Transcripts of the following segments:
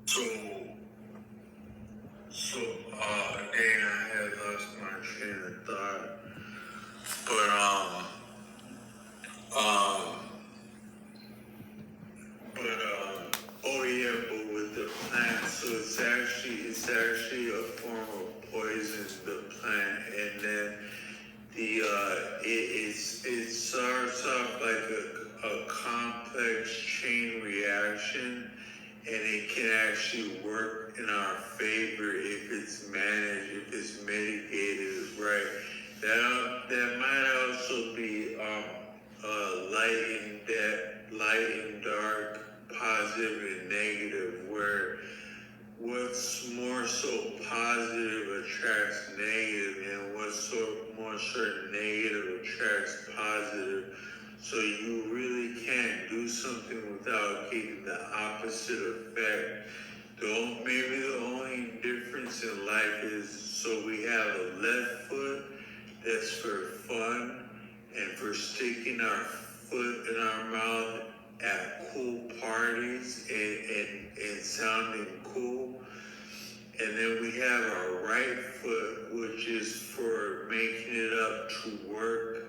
So, dang, I had lost my train of thought. But, um, oh yeah, but with the plant, so it's actually a form of poison, the plant, and then it starts off like a complex chain reaction, and it can actually work in our favor if it's managed, if it's mitigated right. That might also be light and dark, positive and negative, where what's more so positive attracts negative, and what's more certain negative attracts positive. So you really can't do something without getting the opposite effect. Maybe the only difference in life is, so we have a left foot that's for fun and for sticking our foot in our mouth at cool parties and sounding cool. And then we have our right foot, which is for making it up to work,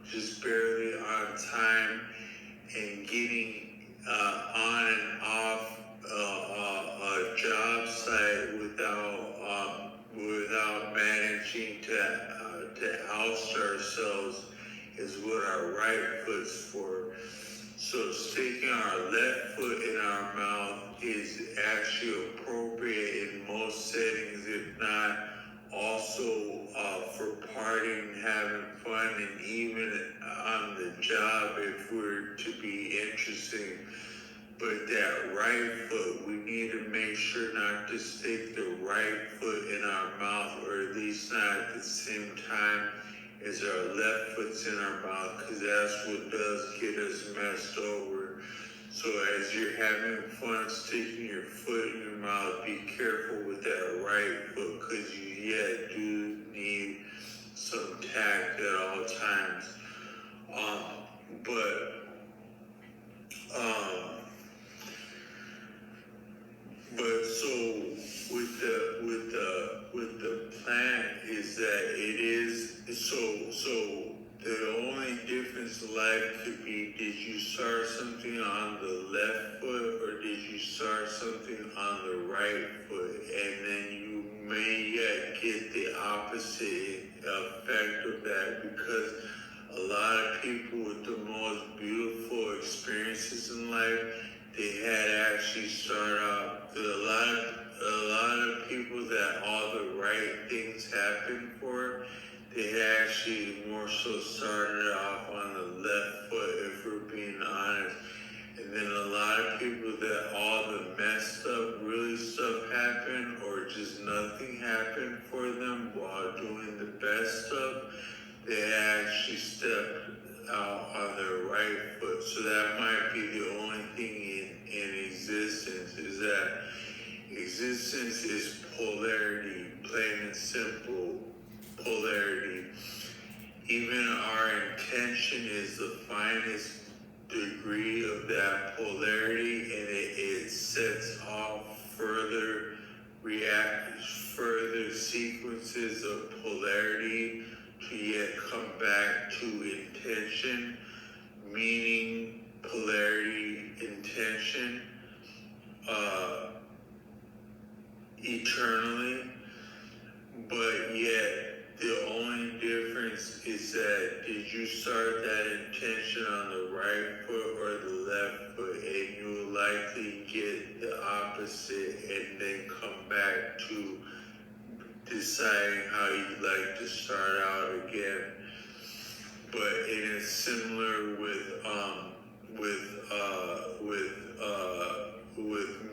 just barely on time, and getting on and off a job site without managing to oust ourselves, is what our right foot's for. So sticking our left foot in our mouth is actually appropriate in most settings, if not also for partying, having fun, and even on the job if we're to be interesting. But that right foot, we need to make sure not to stick the right foot in our mouth, or at least not at the same time as our left foot's in our mouth, because that's what does get us messed over. So as you're having fun sticking your foot in your mouth, be careful with that right foot, because you do need some tact at all times. But so with the plant is that it is so the only difference in life could be, did you start something on the left foot or did you start something on the right foot, and then you may yet get the opposite effect of that, because a lot of people with the most beautiful experiences in life, they had actually started off. A lot of people that all the right things happened for, they actually more so started off on the left foot, if we're being honest. And then a lot of people that all the messed up, really stuff happened, or just nothing happened for them while doing the best stuff, they actually stepped out on their right foot. So that might be the only thing in existence, is that existence is polarity, plain and simple polarity. Even our intention is the finest degree of that polarity, and it sets off further sequences of polarity to yet come back to intention, meaning polarity, intention, eternally. But yet the only difference is that, did you start that intention on the right foot or the left foot, and you will likely get the opposite and then come back to deciding how you'd like to start out again. But it is similar with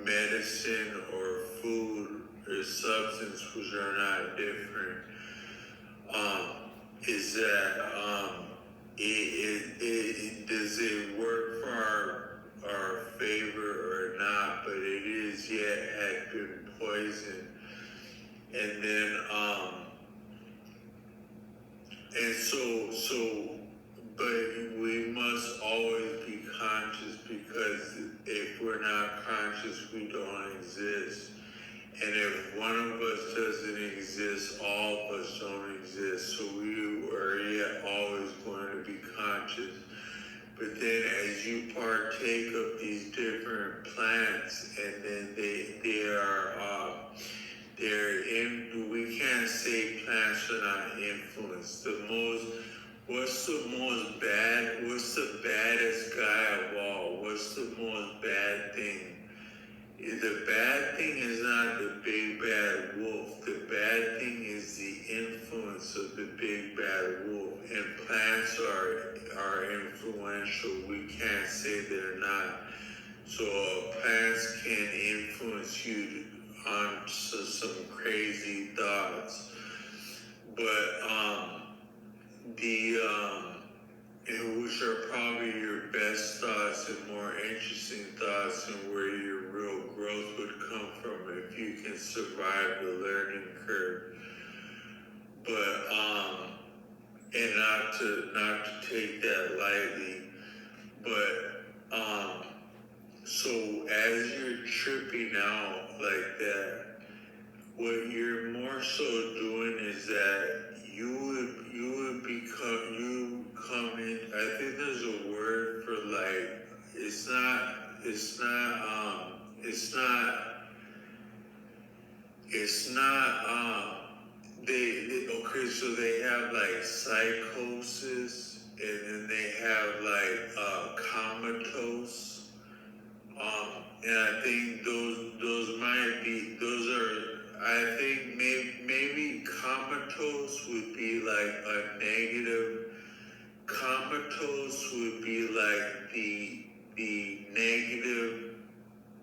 medicine or food or substance, which are not different. Is that does it work for our favor or not? But it is yet had been poisoned, and then but we must always be conscious, because if we're not conscious, we don't exist. And if one of us doesn't exist, all of us don't exist. So we are yet always going to be conscious. But then as you partake of these different plants, and then they're in, we can't say plants are not influenced. What's the baddest guy of all? What's the most bad thing? The bad thing is not the big bad wolf. The bad thing is the influence of the big bad wolf. And plants are influential. We can't say they're not. So plants can influence you on some crazy thoughts. But which are probably your best thoughts and more interesting thoughts, and where your real growth would come from if you can survive the learning curve. But and not to take that lightly, but so as you're tripping out like that, what you're more so doing is that you come in. I think there's a word for like, it's not okay, so they have like psychosis, and then they have like comatose. And I think I think maybe comatose would be like a negative. Comatose would be like the negative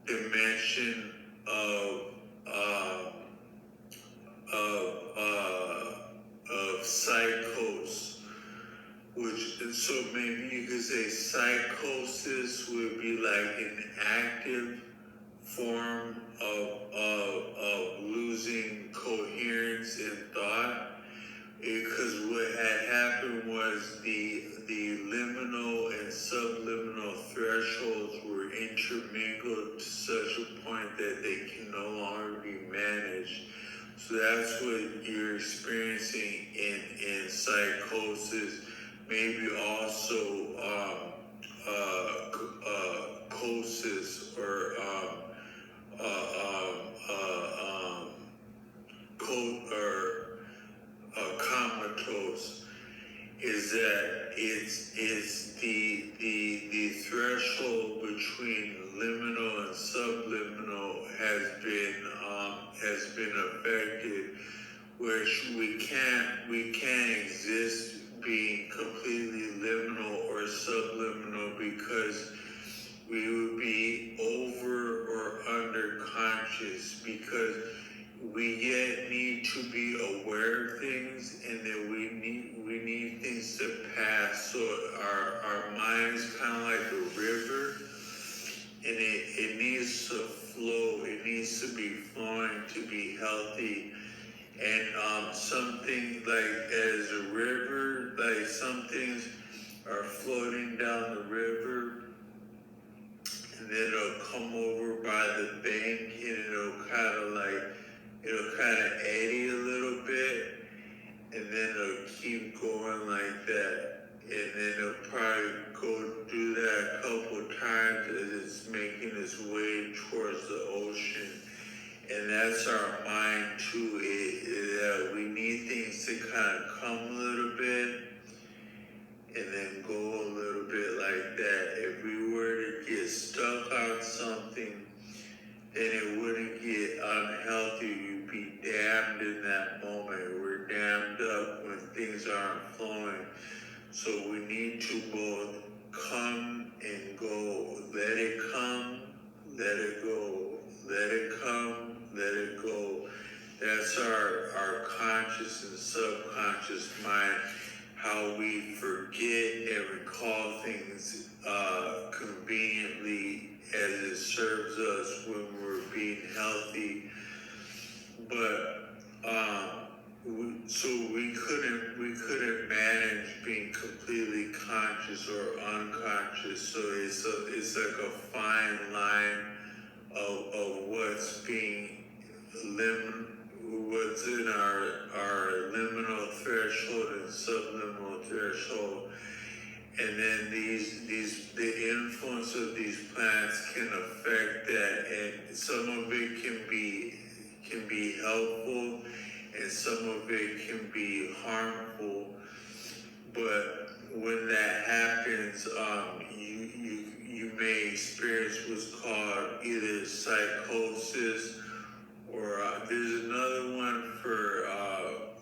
dimension of psychos, so maybe you could say psychosis would be like an active form of losing coherence in thought. Because what had happened was the liminal and subliminal thresholds were intermingled to such a point that they can no longer be managed. So that's what you're experiencing in psychosis. Maybe also cosis or comatose, is that it's the threshold between liminal and subliminal has been affected, which we can't exist being completely liminal or subliminal, because we would be over or under conscious, because we yet need to be aware of things, and then we need things to pass. So our mind is kind of like a river, and it needs to flow. It needs to be flowing to be healthy. And something like as a river, like some things are floating down the river, and then it'll come over by the bank, and it'll kind of eddy a little bit, and then it'll keep going like that. And then it'll probably go do that a couple times as it's making its way towards the ocean. And that's our mind too. We need things to kind of come a little bit and then go a little bit like that. If we were to get stuck on something, then it wouldn't get unhealthy. You'd be damned in that moment. We're damned up when things aren't flowing. So we need to both come and go. Let it come, let it go. Let it come, let it go. That's our conscious and subconscious mind, how we forget and recall things conveniently as it serves us when we're being healthy. But so we couldn't manage being completely conscious conscious or unconscious. So it's like a fine line of what's being what's in our liminal threshold and subliminal threshold. And then the influence of these plants can affect that, and some of it can be helpful, and some of it can be harmful. But when that happens, you may experience what's called either psychosis, or there's another one for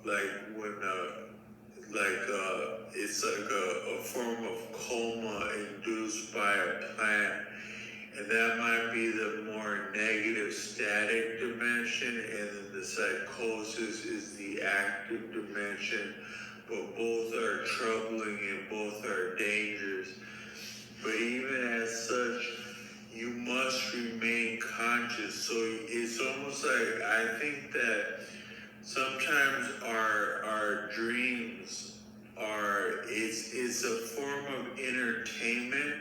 like when it's like a form of coma induced by a plant, and that might be the more negative static dimension, and then the psychosis is the active dimension. But both are troubling and both are dangerous. But even as such, you must remain conscious. So it's almost like, I think that sometimes our dreams it's a form of entertainment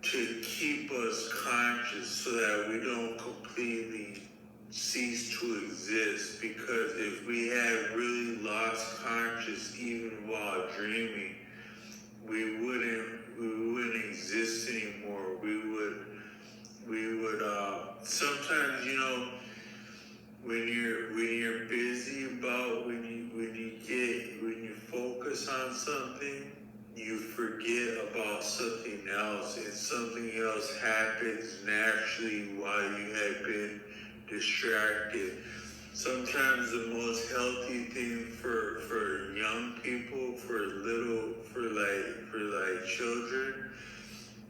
to keep us conscious so that we don't completely cease to exist. Because if we had really lost conscious even while dreaming, we wouldn't exist anymore. We would sometimes, when you're busy about when you focus on something, you forget about something else, and something else happens naturally while you had been distracted. Sometimes the most healthy thing for young people, for children,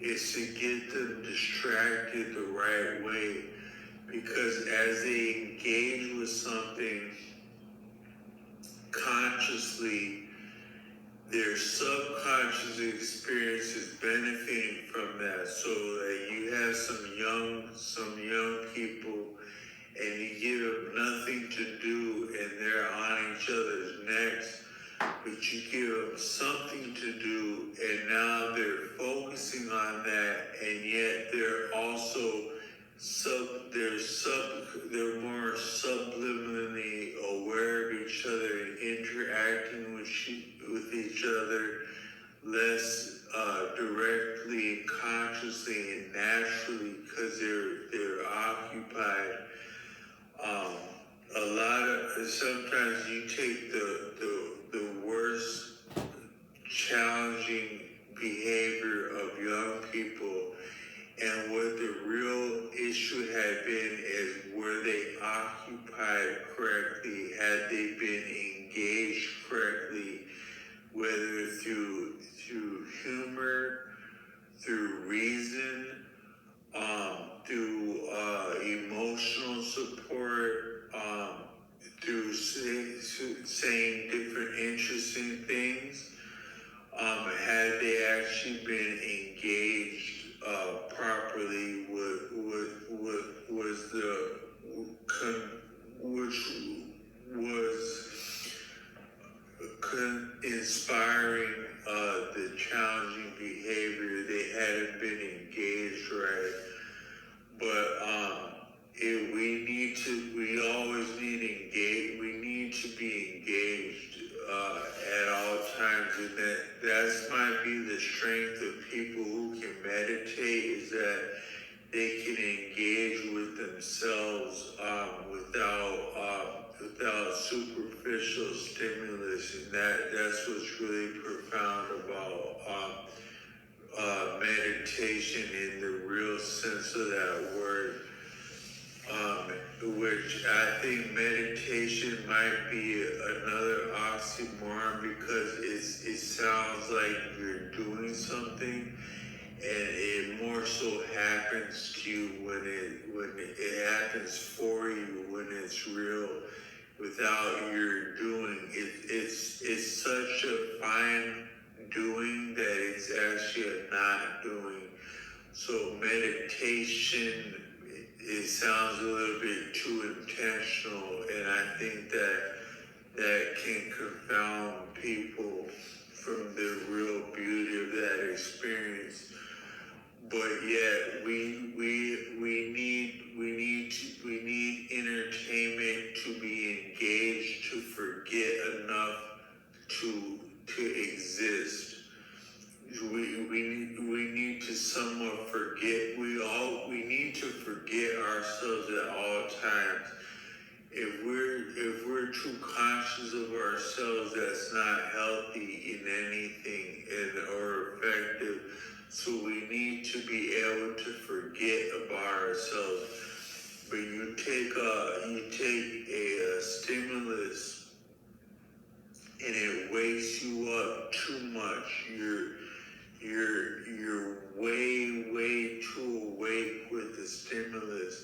is to get them distracted the right way. Because as they engage with something consciously, their subconscious experience is benefiting from that. So that you have some young people, and you give them nothing to do, and they're on each other's necks, but you give them something to do, and now they're focusing on that, and yet they're also they're more subliminally aware of each other and interacting with each other less directly and consciously and naturally, because they're occupied. Sometimes you take the worst challenging behavior of young people, and what the real issue had been is, were they occupied correctly? Had they been engaged correctly, whether through humor, through reason, through emotional support, through saying different interesting things? Had they actually been engaged properly? Inspiring the challenging behavior? They hadn't been engaged right. But we always need to be engaged at all times, and that's might be the strength of people who can meditate, is that they can engage with themselves without superficial stimulus, and that's what's really profound about meditation in the real sense of that word. Which I think meditation might be another oxymoron, because it sounds like you're doing something, and it more so happens to you when it happens for you, when it's real, without your doing. It's such a fine doing that it's actually a not doing. So meditation, it sounds a little bit too intentional, and I think that can confound people from the real beauty of that experience. But yet we need entertainment to be engaged, to forget enough to exist. We need to somewhat forget. We need to forget ourselves at all times. If we're too conscious of ourselves, that's not healthy in anything or effective. So we need to be able to forget about ourselves. But you take a stimulus and it wakes you up too much. You're way too awake with the stimulus.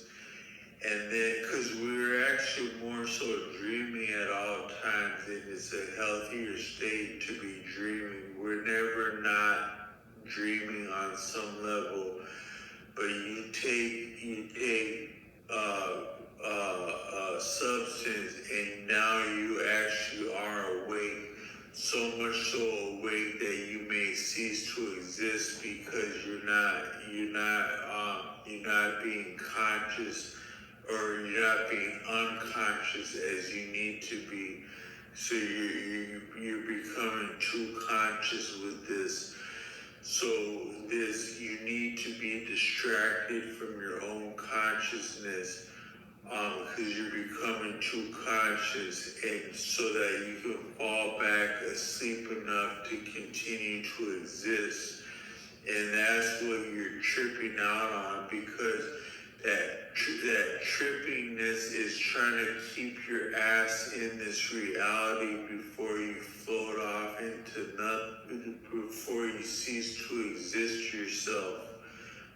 And then, because we're actually more so dreaming at all times, and it's a healthier state to be dreaming. We're never not dreaming on some level, but you take substance, and now you actually are awake. So much so awake that you may cease to exist because you're not being conscious, or you're not being unconscious as you need to be. So you're becoming too conscious with this. So you need to be distracted from your own consciousness, because you're becoming too conscious, and so that you can fall back asleep enough to continue to exist. And that's what you're tripping out on, because that trippiness is trying to keep your ass in this reality before you float off into nothing, before you cease to exist yourself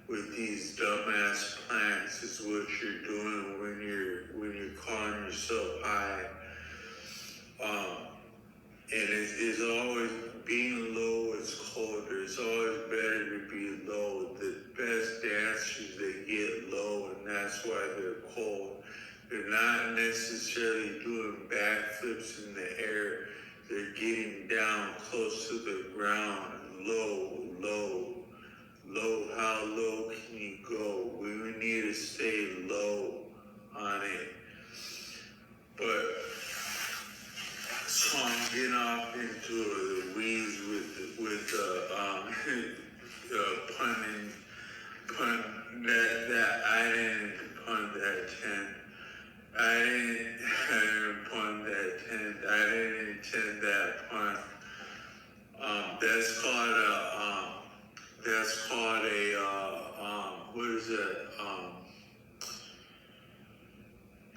with these dumbass plants, is what you're doing when you're calling yourself high. And it's always being low is colder. It's always better to be low. The best dancers, they get low, and that's why they're cold. They're not necessarily doing backflips in the air. They're getting down close to the ground, low. How low can you go? We need to stay low on it. But so I'm getting off into the weeds with pun that I didn't pun that 10. I didn't pun that 10. I didn't intend that pun. That's called a what is that?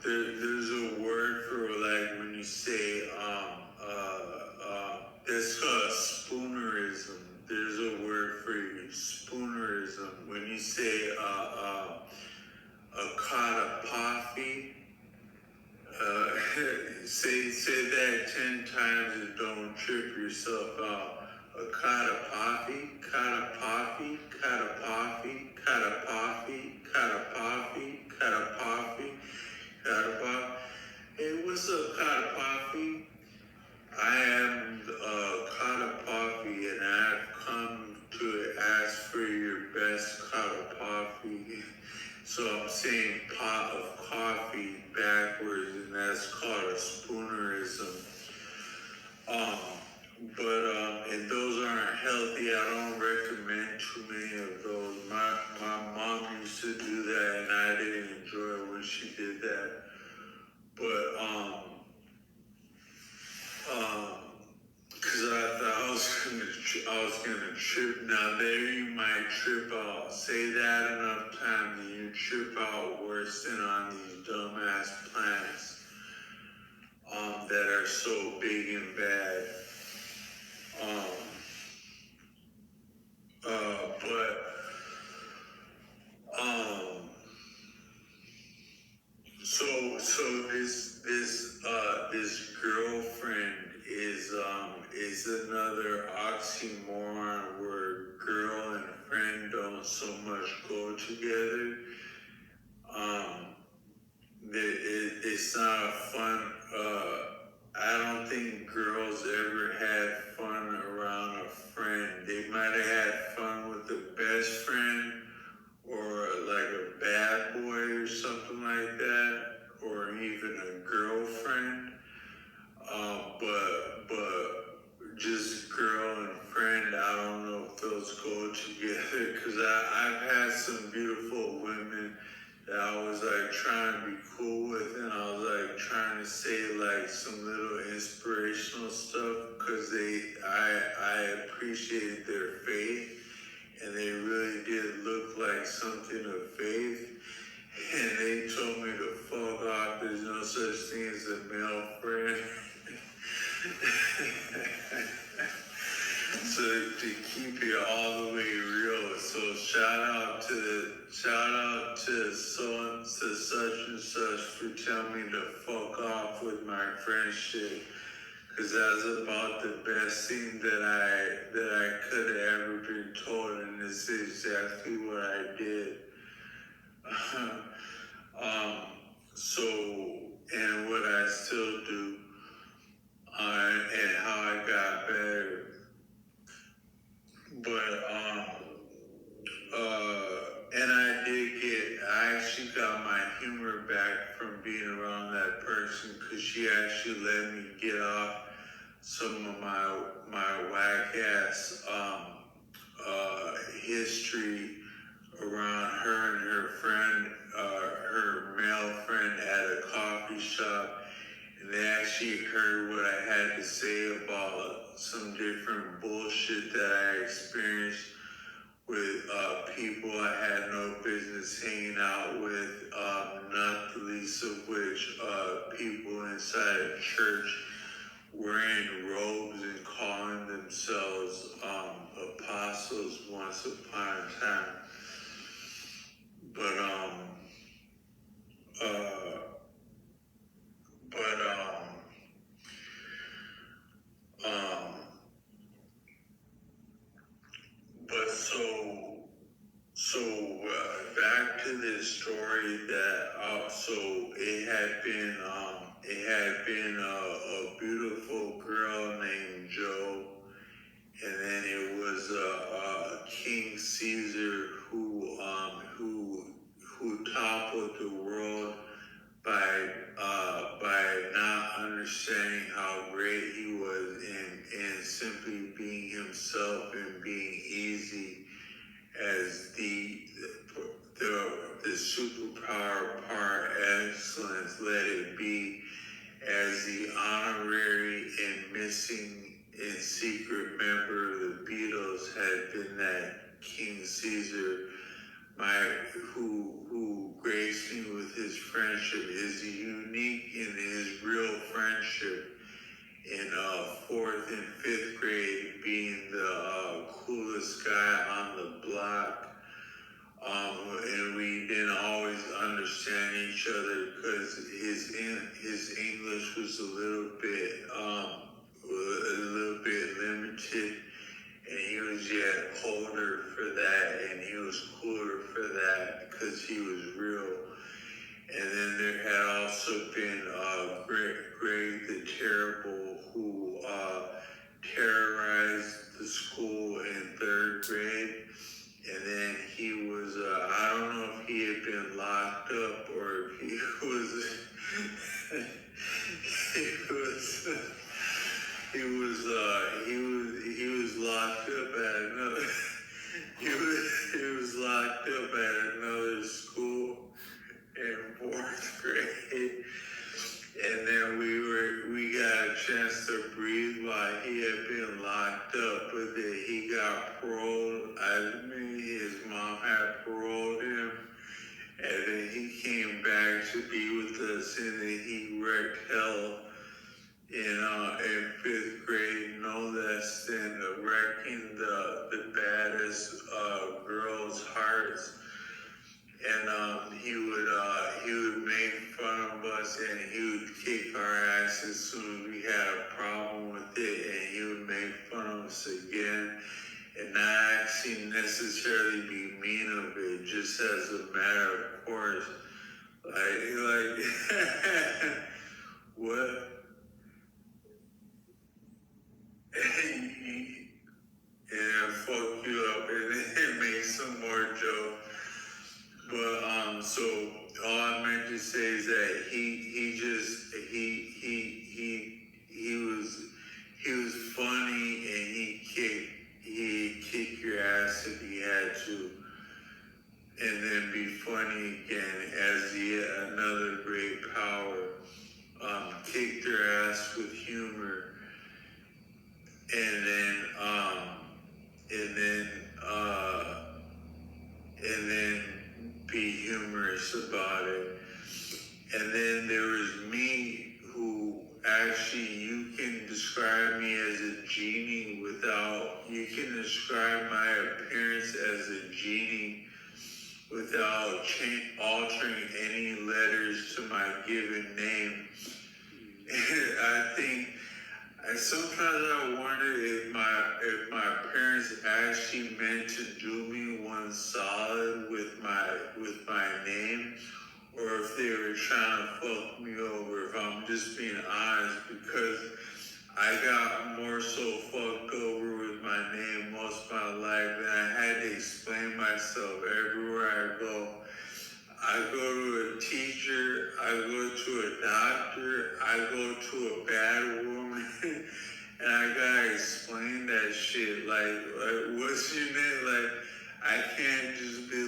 There's a word for, like, when you say that's called spoonerism. There's a word for you, spoonerism. When you say a cot of coffee, say that 10 times and don't trip yourself out. A cot of coffee, cot of coffee, cot of coffee, cot of coffee, cot of coffee, cot of coffee, cot of coffee. Hey, what's up, cot of coffee? I am cot of coffee, and I have come to ask for your best cot of coffee. So I'm saying pot of coffee backwards, and that's called a spoonerism. And those aren't healthy. I don't recommend too many of those. My mom used to do that, and I didn't enjoy it when she did that. But because I thought I was gonna trip. Now there you might trip out. Say that enough times, and you trip out worse than on these dumbass plants that are so big and bad. So this girlfriend is another oxymoron, where girl and friend don't so much go together. It's not a fun I don't think girls ever had fun around a friend. They might have had fun with the best friend or like a bad boy or something like that, or even a girlfriend. But just girl and friend, I don't know if those go together. Cause I've had some beautiful women that I was like trying to be cool with, and I was like trying to say like some little inspirational stuff, cause I appreciated their faith, and they really did look like something of faith. And they told me to fuck off. There's no such thing as a male friend. So to keep it all the way real, so shout out to such and such for telling me to fuck off with my friendship, because that's about the best thing that I could have ever been told, and this is exactly what I did. um, so and what I still do, and how I got better. But and I actually got my humor back from being around that person, because she actually let me get off some of my whack ass history around her and her friend, her male friend at a coffee shop. And they actually heard what I had to say about some different bullshit that I experienced with people I had no business hanging out with, not the least of which people inside a church wearing robes and calling themselves apostles once upon a time. But uh, but um, but back to this story that so it had been a beautiful girl named Joe, and then it was King Caesar who toppled the world by not understanding how great he was, and simply being himself and being easy as the superpower par excellence, let it be, as the honorary and missing and secret member of the Beatles had been that King Caesar, who graced me with his friendship, his unique and his real friendship in fourth and fifth grade, being the coolest guy on the block. And we didn't always understand each other, because his English was a little bit limited, and he was yet older for that, and he was cooler for that because he was real. And then there had also been Greg the Terrible, who terrorized the school in third grade. And then he was, I don't know if he had been locked up or if he was, he was locked up at another, he was locked up at another school in fourth grade. And then we got a chance to breathe while he had been locked up, but then he got paroled. His mom had paroled him, and then he came back to be with us, and then he wrecked hell in fifth grade, no less than wrecking the baddest girls' hearts. And he would make fun of us, and he would kick our ass as soon as we had a problem with it, and he would make fun of us again, and not actually necessarily be mean of it, just as a matter of course. Like what? So all I meant to say is that he was funny, and he'd kick your ass if he had to, and then be funny again as yet another great power. Kick their ass with humor, and then and then and then be humorous about it. And then there was me, who actually, you can describe me as a genie you can describe my appearance as a genie without altering any letters to my given name. And I think, sometimes I wonder if my parents actually meant to do me one solid with my name, or if they were trying to fuck me over, if I'm just being honest, because I got more so fucked over with my name most of my life, and I had to explain myself everywhere I go. I go to a teacher, I go to a doctor, I go to a bad woman, and I gotta explain that shit. Like, what's your name? Like, I can't just be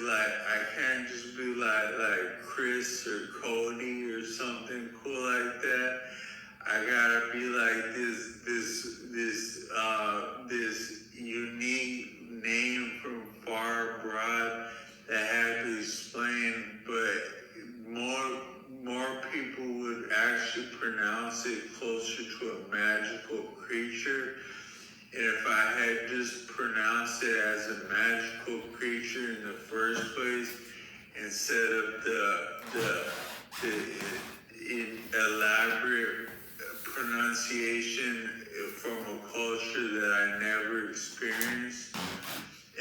like Chris or Cody or something cool like that. I gotta be like this unique name from far abroad that I had to explain, but more people would actually pronounce it closer to a magical creature. And if I had just pronounced it as a magical creature in the first place, instead of the elaborate pronunciation from a culture that I never experienced,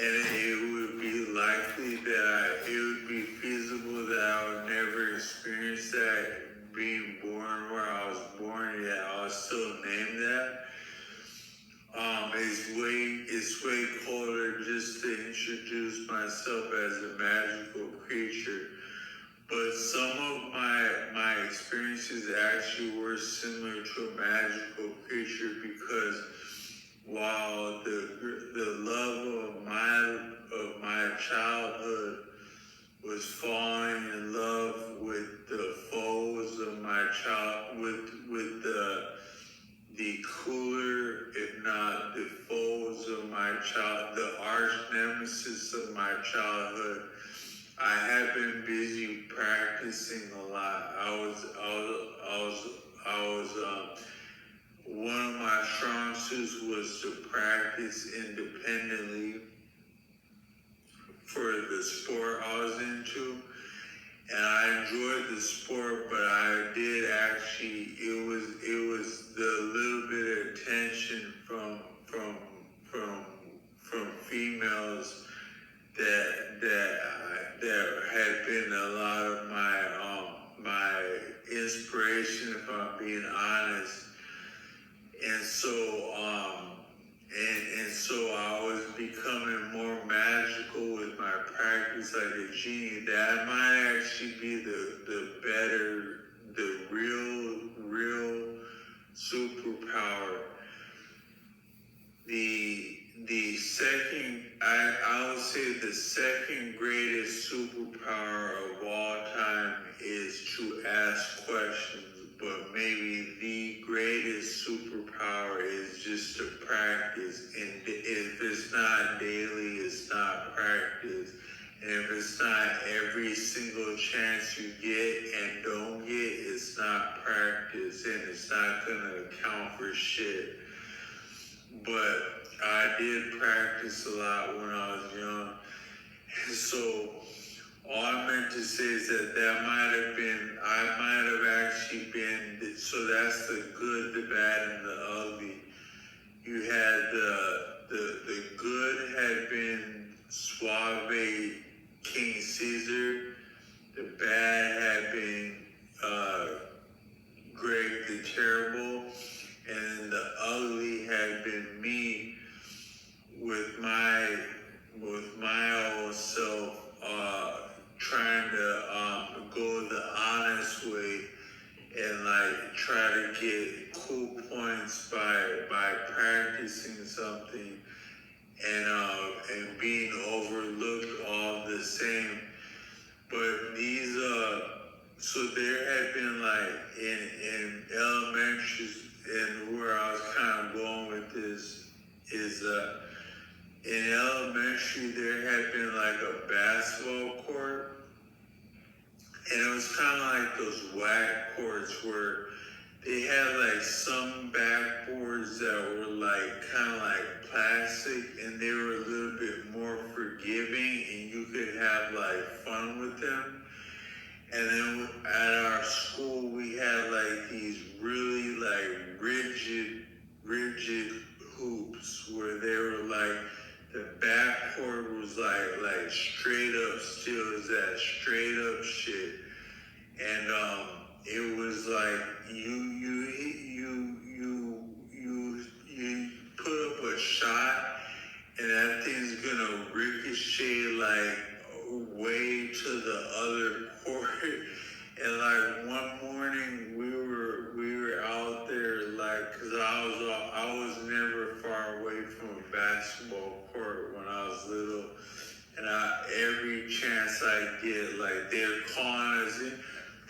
and it would be likely that it would be feasible that I would never experience that being born where I was born, yet I was still named that. It's way colder just to introduce myself as a magical creature. But some of my experiences actually were similar to a magical creature, because while the love of my childhood was falling in love with the foes of my child, with the cooler, if not the foes of my child, the arch nemesis of my childhood, I have been busy practicing a lot. One of my strong suits was to practice independently for the sport I was into. And I enjoyed the sport, but I did actually, it was the little bit of attention from females that had been a lot of my inspiration, if I'm being honest. And so I was becoming more magical with my practice like a genie. That might actually be the real superpower. The second, I would say the second greatest superpower of all time is to ask questions, but maybe the greatest superpower is just to practice. And if it's not daily, it's not practice. And if it's not every single chance you get and don't get, it's not practice, and it's not gonna count for shit. But I did practice a lot when I was young. And so all I meant to say is that I might have actually been, so that's the good, the bad, and the ugly. You had the good had been Suave King Caesar. The bad had been Greg the Terrible. And the ugly had been me with my old self, trying to the same. But these, so there had been like in elementary, and where I was kind of going with this is in elementary there had been like a basketball court, and it was kind of like those whack courts where they had like some backboards that were like kind of like plastic, and they were a little bit more forgiving, and you could have like fun with them. And then at our school, we had like these really like rigid hoops where they were like the backboard was like straight up steel, is that straight up shit. And it was like you put up a shot, and that thing's gonna ricochet like way to the other court. And like one morning we were out there, like, cause I was never far away from a basketball court when I was little, and every chance I get, like, they're calling us in,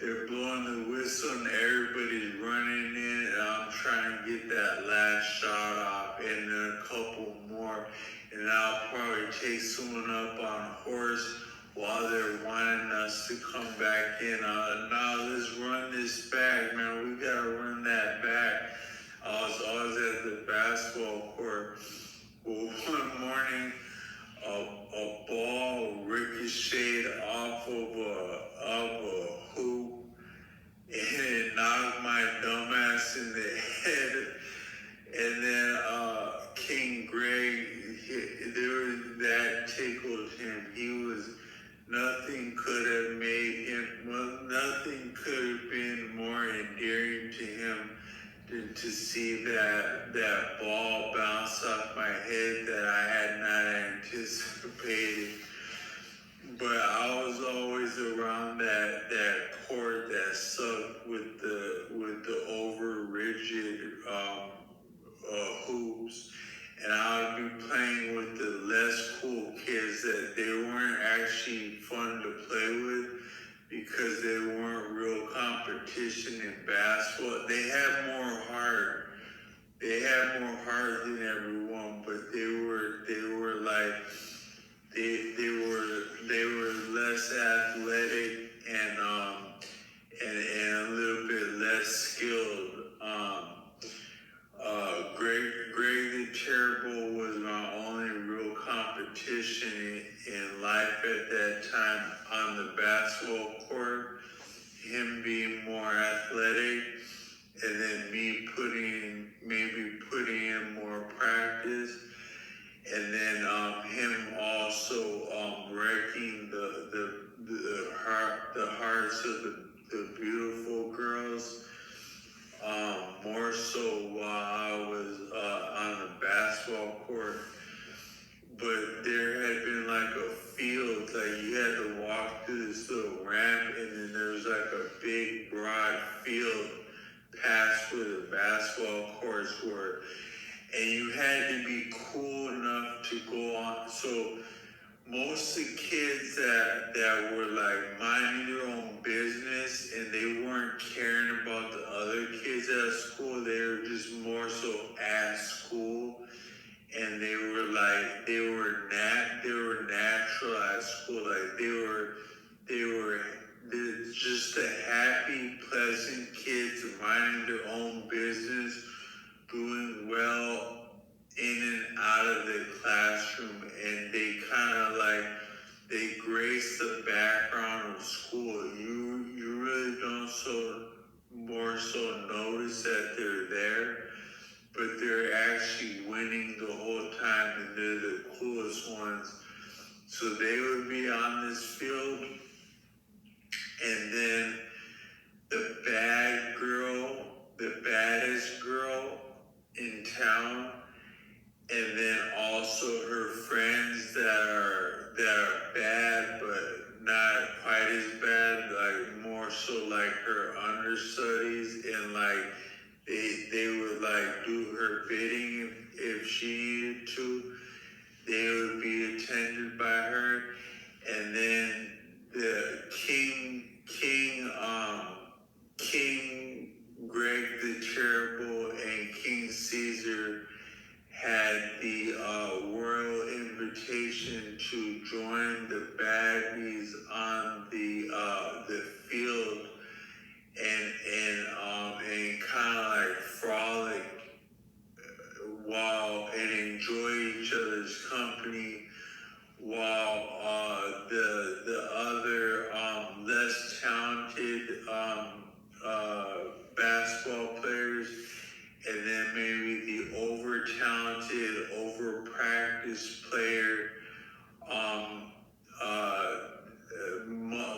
they're blowing the whistle, and everybody's running in, and I'm trying to get that last shot off, and then a couple more, and I'll probably take someone up on a horse while they're wanting us to come back in. Now let's run this back, man. We gotta run that back. I was at the basketball court. Well, one morning, a ball ricocheted off of a hoop, and it knocked my dumbass in the head. And then King Greg, that tickled him. Nothing could have made him, well, nothing could have been more endearing to him than to see that ball bounce off my head that I had not anticipated. But I was always around that court that sucked with the over rigid hoops, and I would be playing with the less cool kids that they weren't actually fun to play with because they weren't real competition in basketball. They had more heart. They had more heart than everyone, but they were like they were less athletic and a little bit less skilled. Greg the Terrible was my only real competition in life at that time on the basketball court. Him being more athletic, and then me maybe putting in more practice, and then him also wrecking the hearts of the beautiful girls. More so while I was on the basketball court. But there had been like a field, like you had to walk through this little ramp, and then there was like a big broad field past where the basketball courts were. And you had to be cool enough to go on. So most of the kids that were like minding their own business and they weren't caring about the other kids at school, they were just more so at school, and they were natural at school, like they were just the happy, pleasant kids minding their own business, doing well in and out of the classroom, and they kind of like, they grace the background of school. You really don't more so notice that they're there, but they're actually winning the whole time, and they're the coolest ones. So they would be on this field, and then the baddest girl in town, and then also her friends that are bad but not quite as bad, like more so like her understudies, and like they would like do her bidding if she needed to. They would be attended by her. and then the King Greg the Terrible and King Caesar had the royal invitation to join the baddies on the field and kind of like frolic and enjoy each other's company while the other less talented basketball players and then maybe the over talented, over practiced player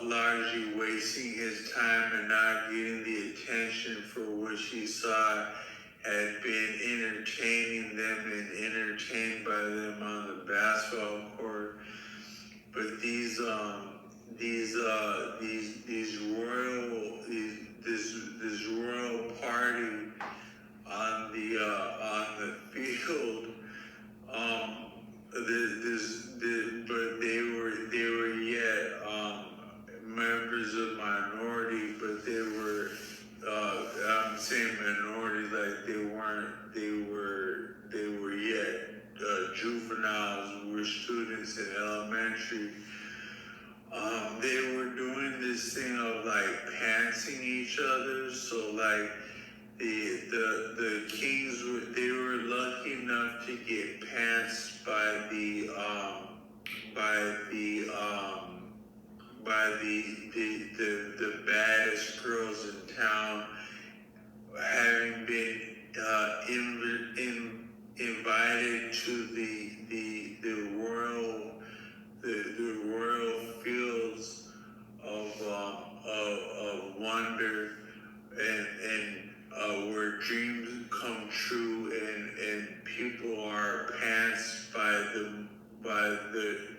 largely wasting his time and not getting the attention for which he saw had been entertaining them and entertained by them on the basketball court. But this royal party on the field, but they were yet members of minority, but they were I'm saying minority like they were yet juveniles, were students in elementary. They were doing this thing of like pantsing each other, so like the Kings they were lucky enough to get pantsed by the baddest girls in town, having been invited to the royal fields of wonder and where dreams come true and people are pantsed by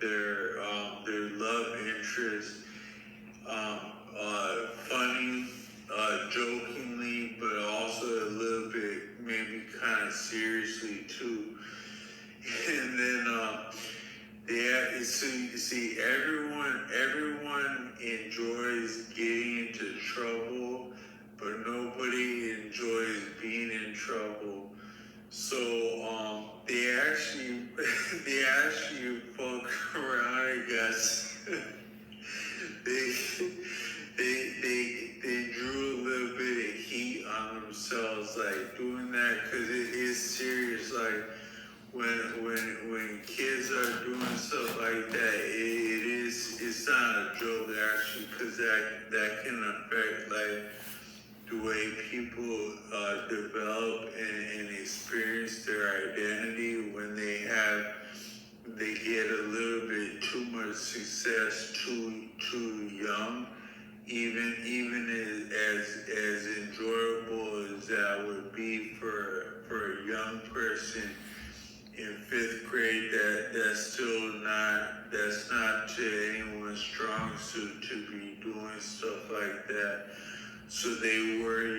their love interest, funny, jokingly, but also a little bit maybe kind of seriously too. And then see, everyone enjoys getting into trouble, but nobody enjoys being in trouble. So they actually fuck around, I guess. they drew a little bit of heat on themselves, like doing that, because it is serious. Like when kids are doing stuff like that, it's not a joke actually, because that can affect like the way people develop and experience their identity when they get a little bit too much success too young. Even as enjoyable as that would be for a young person in fifth grade, that's not to anyone's strong suit to be doing stuff like that. So they were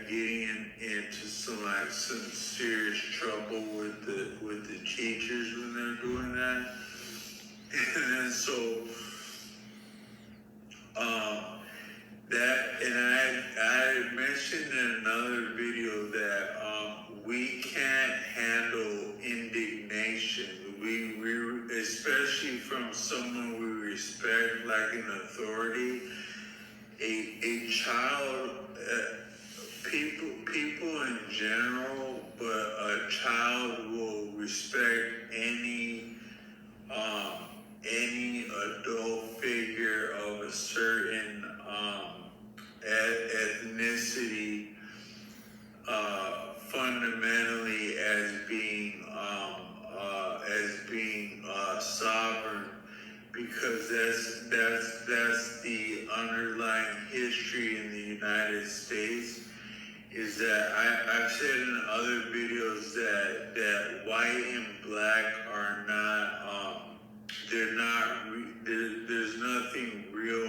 getting into some serious trouble with the teachers when they're doing that. And then so I had mentioned in another video that we can't handle indignation. We especially from someone we respect, like an authority. A child, people in general, but a child will respect any adult figure of a certain ethnicity, fundamentally as being sovereign, because that's the underlying history in the United States. Is that I've said in other videos that white and black are not there's nothing real